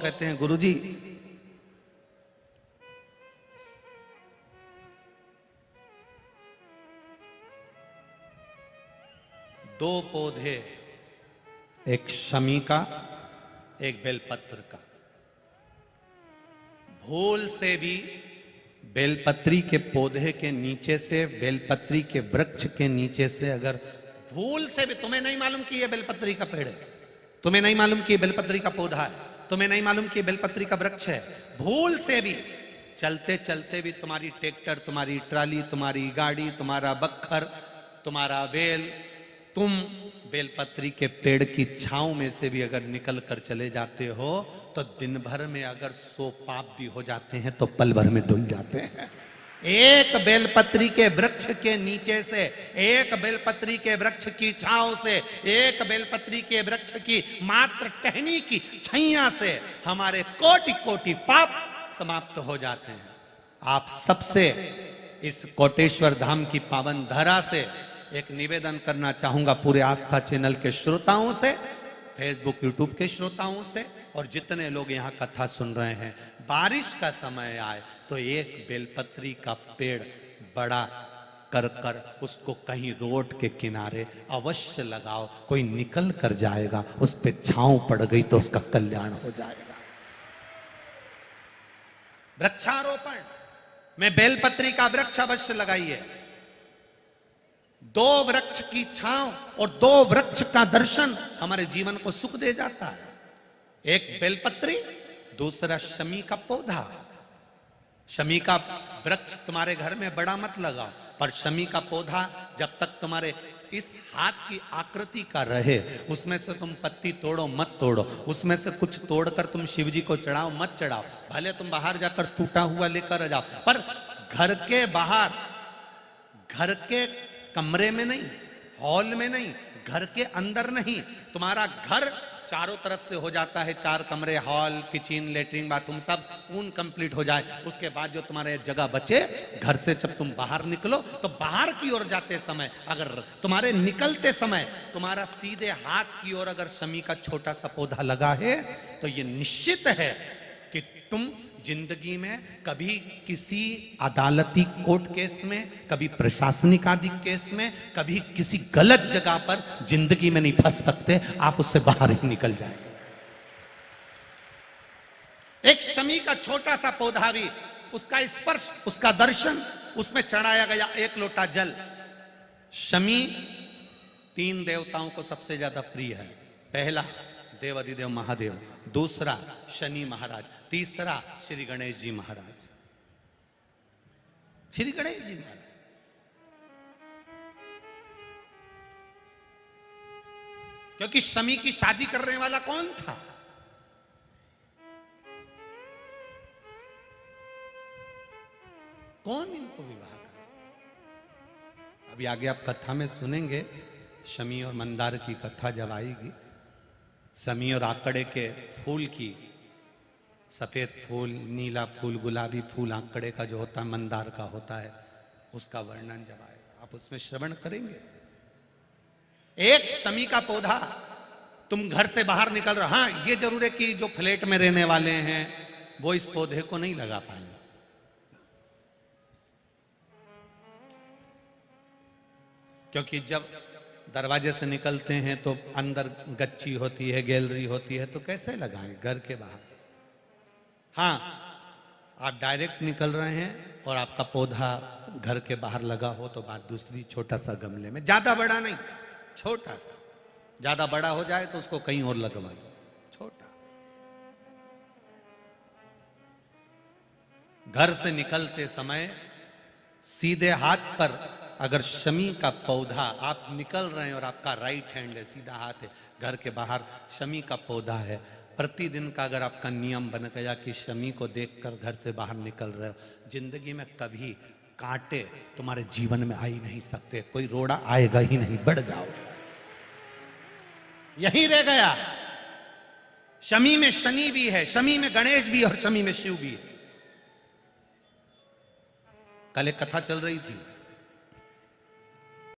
कहते हैं गुरुजी दो पौधे, एक शमी का एक बेलपत्र का, भूल से भी बेलपत्री के पौधे के नीचे से, बेलपत्री के वृक्ष के नीचे से अगर भूल से भी, तुम्हें नहीं मालूम कि यह बेलपत्री का पेड़ है, तुम्हें नहीं मालूम कि बेलपत्री का पौधा है, तुम्हें नहीं मालूम कि बेलपत्री का वृक्ष है, भूल से भी चलते चलते भी तुम्हारी ट्रैक्टर, तुम्हारी ट्राली, तुम्हारी गाड़ी, तुम्हारा बखर, तुम्हारा बेल, तुम बेलपत्री के पेड़ की छांव में से भी अगर निकल कर चले जाते हो तो दिन भर में अगर 100 पाप भी हो जाते हैं तो पल भर में धुल जाते हैं। एक बेलपत्री के वृक्ष के नीचे से, एक बेलपत्री के वृक्ष की छांव से, एक बेलपत्री के वृक्ष की मात्र टहनी की छैया से हमारे कोटि कोटि पाप समाप्त हो जाते हैं। आप सबसे इस कोटेश्वर धाम की पावन धरा से एक निवेदन करना चाहूंगा, पूरे आस्था चैनल के श्रोताओं से, फेसबुक यूट्यूब के श्रोताओं से, और जितने लोग यहाँ कथा सुन रहे हैं, बारिश का समय आए तो एक बेलपत्री का पेड़ बड़ा कर कर उसको कहीं रोड के किनारे अवश्य लगाओ। कोई निकल कर जाएगा, उस पे छांव पड़ गई तो उसका कल्याण हो जाएगा। वृक्षारोपण में बेलपत्री का वृक्ष अवश्य लगाइए। 2 वृक्ष की छांव और 2 वृक्ष का दर्शन हमारे जीवन को सुख दे जाता है। एक बेलपत्री, दूसरा शमी का पौधा। शमी का वृक्ष तुम्हारे घर में बड़ा मत लगाओ, पर शमी का पौधा जब तक तुम्हारे इस हाथ की आकृति का रहे, उसमें से तुम पत्ती तोड़ो मत तोड़ो, उसमें से कुछ तोड़कर तुम शिव जी को चढ़ाओ मत चढ़ाओ, भले तुम बाहर जाकर टूटा हुआ लेकर आ जाओ, पर घर के बाहर, घर के कमरे में नहीं, हॉल में नहीं, घर के अंदर नहीं। तुम्हारा घर चारों तरफ से हो जाता है, 4 कमरे, हॉल, किचन, लेटरिन, बाथरूम सब पूर्ण कंप्लीट हो जाए, उसके बाद जो तुम्हारे जगह बचे, घर से जब तुम बाहर निकलो तो बाहर की ओर जाते समय, अगर तुम्हारे निकलते समय तुम्हारा सीधे हाथ की ओर अगर शमी का छोटा सा पौधा लगा है तो ये निश्चित है कि तुम जिंदगी में कभी किसी अदालती कोर्ट केस में, कभी प्रशासनिक आदि केस में, कभी किसी गलत जगह पर जिंदगी में नहीं फंस सकते, आप उससे बाहर ही निकल जाएंगे। एक शमी का छोटा सा पौधा भी, उसका स्पर्श, उसका दर्शन, उसमें चढ़ाया गया 1 लोटा जल। शमी 3 देवताओं को सबसे ज्यादा प्रिय है। पहला देवाधिदेव महादेव, दूसरा शनि महाराज, तीसरा श्री गणेश जी महाराज। श्री गणेश जी महाराज क्योंकि शमी की शादी करने वाला कौन था? कौन इनको विवाह करे? अभी आगे आप कथा में सुनेंगे, शमी और मंदार की कथा जब आएगी, शमी और आकड़े के फूल की, सफेद फूल, नीला फूल, गुलाबी फूल आंकड़े का जो होता है, मंदार का होता है, उसका वर्णन जब आएगा आप उसमें श्रवण करेंगे। एक शमी का पौधा, तुम घर से बाहर निकल रहे, हाँ ये जरूर है कि जो फ्लैट में रहने वाले हैं वो इस पौधे को नहीं लगा पाएंगे, क्योंकि जब दरवाजे से निकलते हैं तो अंदर गच्ची होती है, गैलरी होती है, तो कैसे लगाएं घर के बाहर। हाँ, आप डायरेक्ट निकल रहे हैं और आपका पौधा घर के बाहर लगा हो तो बात दूसरी, छोटा सा गमले में, ज्यादा बड़ा नहीं, छोटा सा। ज्यादा बड़ा हो जाए तो उसको कहीं और लगवा दो, छोटा। घर से निकलते समय सीधे हाथ पर अगर शमी का पौधा, आप निकल रहे हैं और आपका राइट हैंड है, सीधा हाथ है, घर के बाहर शमी का पौधा है, प्रतिदिन का अगर आपका नियम बन गया कि शमी को देखकर घर से बाहर निकल रहे हो, जिंदगी में कभी कांटे तुम्हारे जीवन में आ ही नहीं सकते, कोई रोड़ा आएगा ही नहीं, बढ़ जाओ। यही रह गया। शमी में शनि भी है, शमी में गणेश भी और शमी में शिव भी है। कल एक कथा चल रही थी,